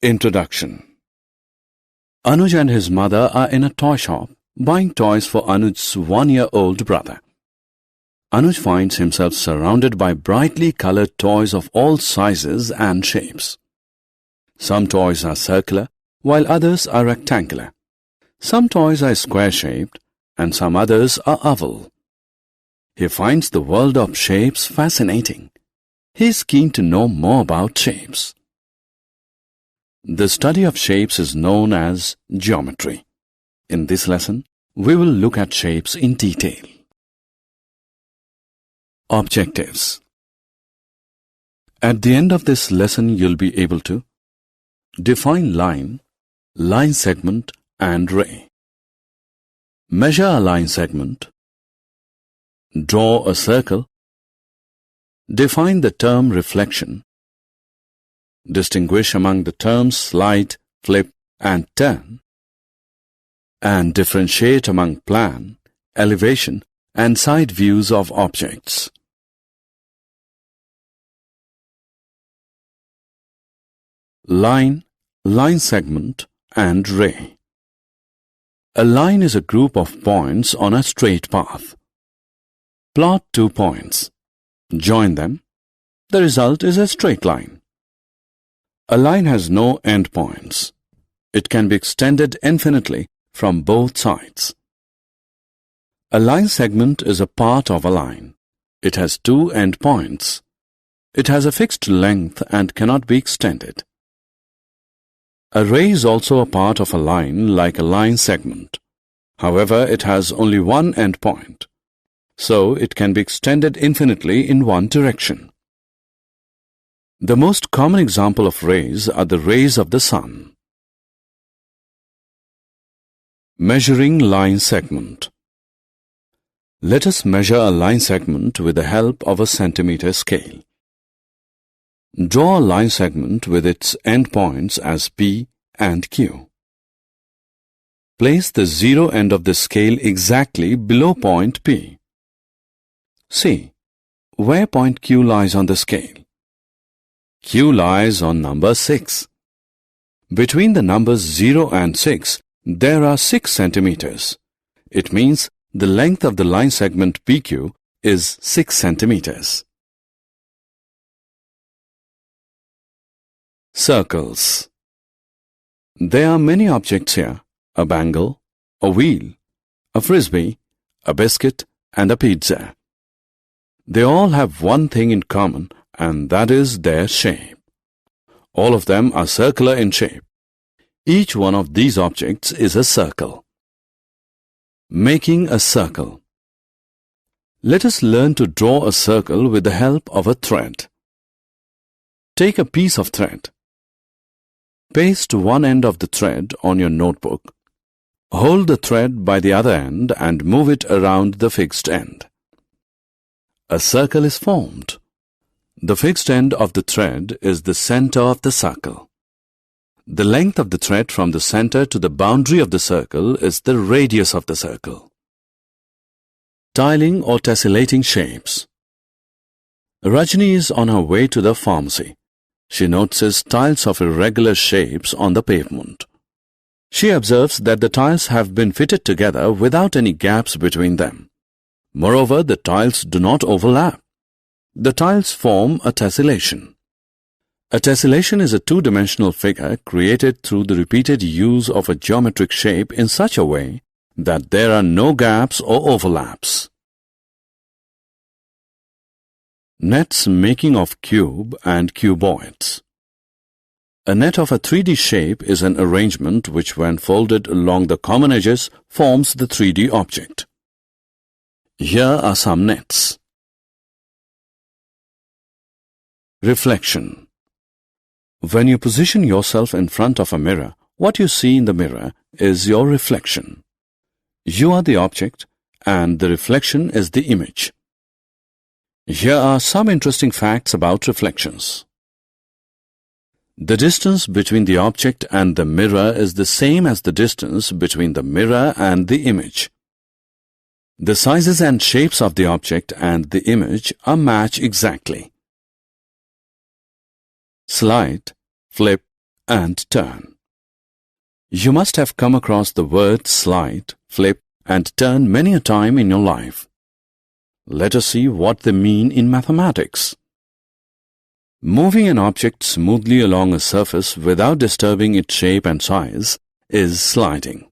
Introduction. Anuj and his mother are in a toy shop buying toys for Anuj's 1-year-old brother. Anuj finds himself surrounded by brightly colored toys of all sizes and shapes. Some toys are circular, while others are rectangular. Some toys are square-shaped, and some others are oval. He finds the world of shapes fascinating. He is keen to know more about shapes. The study of shapes is known as geometry. In this lesson, we will look at shapes in detail. Objectives. At the end of this lesson, you'll be able to define line, line segment, and ray. Measure a line segment. Draw a circle. Define the term reflection. Distinguish among the terms slide, flip, and turn. And differentiate among plan, elevation, and side views of objects. Line, line segment, and ray. A line is a group of points on a straight path. Plot 2 points. Join them. The result is a straight line. A line has no endpoints. It can be extended infinitely from both sides. A line segment is a part of a line. It has 2 endpoints. It has a fixed length and cannot be extended. A ray is also a part of a line like a line segment. However, it has only one endpoint, so it can be extended infinitely in one direction. The most common example of rays are the rays of the sun. Measuring line segment. Let us measure a line segment with the help of a centimeter scale. Draw a line segment with its endpoints as P and Q. Place the zero end of the scale exactly below point P. See where point Q lies on the scale. Q lies on number 6. Between the numbers 0 and 6, there are 6 centimeters. It means the length of the line segment PQ is 6 centimeters. Circles. There are many objects here: a bangle, a wheel, a frisbee, a biscuit, and a pizza. They all have one thing in common, and that is their shape. All of them are circular in shape. Each one of these objects is a circle. Making a circle. Let us learn to draw a circle with the help of a thread. Take a piece of thread. Paste one end of the thread on your notebook. Hold the thread by the other end and move it around the fixed end. A circle is formed. The fixed end of the thread is the center of the circle. The length of the thread from the center to the boundary of the circle is the radius of the circle. Tiling or tessellating shapes. Rajni is on her way to the pharmacy. She notices tiles of irregular shapes on the pavement. She observes that the tiles have been fitted together without any gaps between them. Moreover, the tiles do not overlap. The tiles form a tessellation. A tessellation is a two-dimensional figure created through the repeated use of a geometric shape in such a way that there are no gaps or overlaps. Nets making of cube and cuboids. A net of a 3D shape is an arrangement which, when folded along the common edges, forms the 3D object. Here are some nets. Reflection. When you position yourself in front of a mirror, what you see in the mirror is your reflection. You are the object, and the reflection is the image. Here are some interesting facts about reflections. The distance between the object and the mirror is the same as the distance between the mirror and the image. The sizes and shapes of the object and the image are matched exactly. Slide, flip, and turn. You must have come across the words slide, flip, and turn many a time in your life. Let us see what they mean in mathematics. Moving an object smoothly along a surface without disturbing its shape and size is sliding.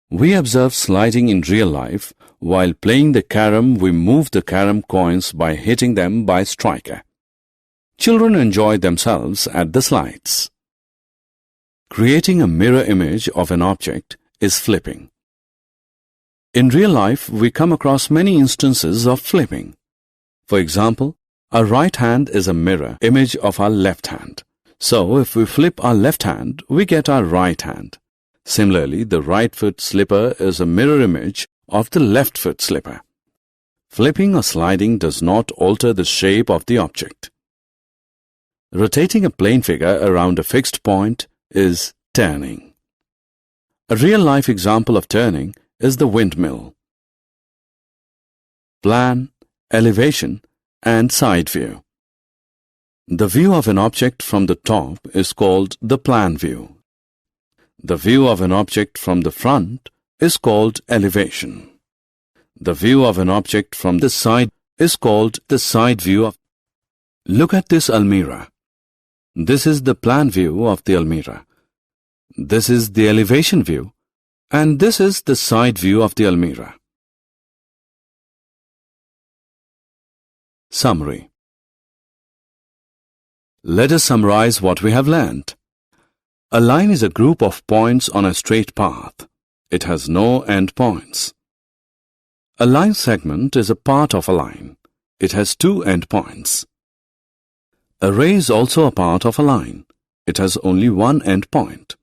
We observe sliding in real life. While playing the carom, we move the carom coins by hitting them by a striker. Children enjoy themselves at the slides. Creating a mirror image of an object is flipping. In real life, we come across many instances of flipping. For example, our right hand is a mirror image of our left hand. So, if we flip our left hand, we get our right hand. Similarly, the right foot slipper is a mirror image of the left foot slipper. Flipping or sliding does not alter the shape of the object. Rotating a plane figure around a fixed point is turning. A real-life example of turning is the windmill. Plan, elevation, and side view. The view of an object from the top is called the plan view. The view of an object from the front is called elevation. The view of an object from the side is called the side view. Look at this almirah. This is the plan view of the almirah. This is the elevation view, and this is the side view of the almirah. Summary. Let us summarize what we have learned. A line is a group of points on a straight path. It has no end points. A line segment is a part of a line. It has two end points. A ray is also a part of a line. It has only one end point.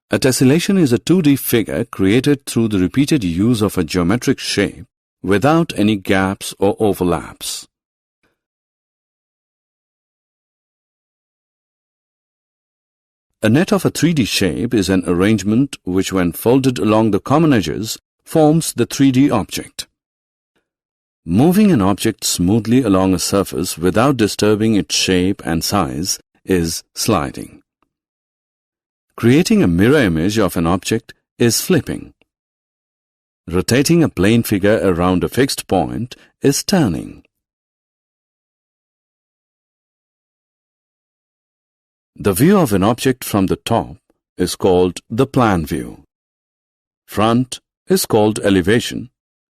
A tessellation is a 2D figure created through the repeated use of a geometric shape without any gaps or overlaps. A net of a 3D shape is an arrangement which, when folded along the common edges, forms the 3D object. Moving an object smoothly along a surface without disturbing its shape and size is sliding. Creating a mirror image of an object is flipping. Rotating a plane figure around a fixed point is turning. The view of an object from the top is called the plan view. Front is called elevation.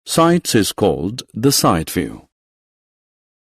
Sides is called the side view.